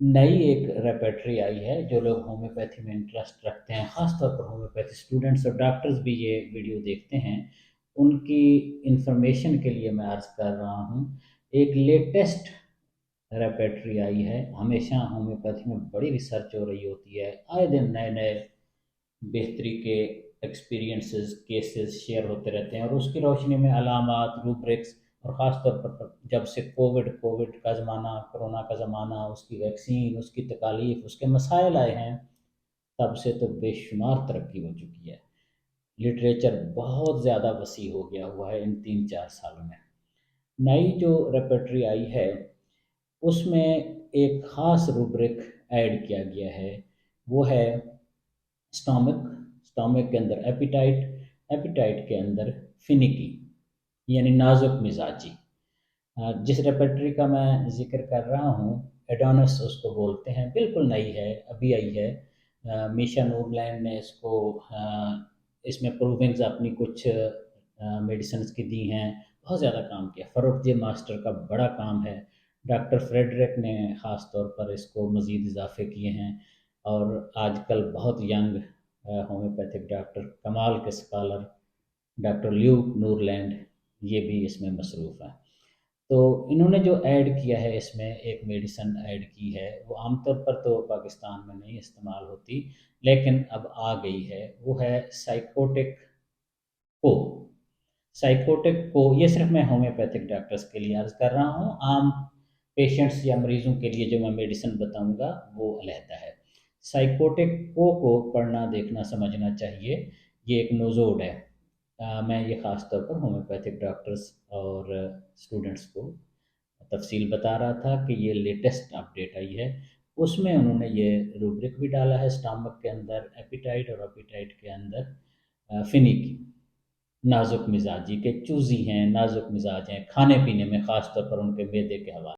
नई एक रेपेटरी आई है। जो लोग होम्योपैथी में इंटरेस्ट रखते हैं, ख़ास तौर पर होम्योपैथी स्टूडेंट्स और डॉक्टर्स भी ये वीडियो देखते हैं, उनकी इंफॉर्मेशन के लिए मैं अर्ज़ कर रहा हूँ। एक लेटेस्ट रेपेटरी आई है। हमेशा होम्योपैथी में बड़ी रिसर्च हो रही होती है, आए दिन नए नए बेहतरी के एक्सपीरियंसेस केसेस शेयर होते रहते हैं, और उसकी रोशनी में अलामात, रूब्रिक्स, और ख़ास तौर पर जब से कोविड का ज़माना, कोरोना का ज़माना, उसकी वैक्सीन, उसकी तकालीफ, उसके मसाइल आए हैं, तब से तो बेशुमार तरक्की हो चुकी है। लिटरेचर बहुत ज़्यादा वसी हो गया हुआ है इन 3-4 सालों में। नई जो रेपेटरी आई है, उसमें एक ख़ास रूब्रिक ऐड किया गया है। वो है स्टोमक, स्टोमक के अंदर एपिटाइट, एपिटाइट के अंदर फिनिकी, यानी नाजुक मिजाजी। जिस रेपेटरी का मैं जिक्र कर रहा हूँ, एडोनस उसको बोलते हैं, बिल्कुल नई है, अभी आई है। मीशा नूरलैंड ने इसको इसमें प्रूविंग्स अपनी कुछ मेडिसिन की दी हैं। बहुत ज़्यादा काम किया, फ़रूख जे मास्टर का बड़ा काम है। डॉक्टर फ्रेडरिक ने ख़ास तौर पर इसको मज़ीद इजाफ़े किए हैं, और आजकल बहुत यंग होम्योपैथिक डॉक्टर, कमाल के स्कॉलर डॉक्टर ल्यूक नूरलैंड, ये भी इसमें मसरूफ़ हैं। तो इन्होंने जो ऐड किया है, इसमें एक मेडिसिन ऐड की है, वो आमतौर पर तो पाकिस्तान में नहीं इस्तेमाल होती, लेकिन अब आ गई है। वो है साइकोटिक को। साइकोटिक को ये सिर्फ मैं होम्योपैथिक डॉक्टर्स के लिए अर्ज़ कर रहा हूँ। आम पेशेंट्स या मरीज़ों के लिए जो मैं मेडिसिन बताऊँगा वो अलहदा है। साइकोटिक को पढ़ना, देखना, समझना चाहिए। ये एक नोज़ोड है। मैं ये ख़ास तौर पर होम्योपैथिक डॉक्टर्स और स्टूडेंट्स को तफ़सील बता रहा था कि ये लेटेस्ट अपडेट आई है। उसमें उन्होंने ये रूब्रिक भी डाला है, स्टमक के अंदर एपिटाइट और एपिटाइट के अंदर फिनिकी, नाजुक मिजाजी के चूज़ी हैं, नाजुक मिजाज हैं, खाने पीने में ख़ास तौर पर उनके मैदे के हवाले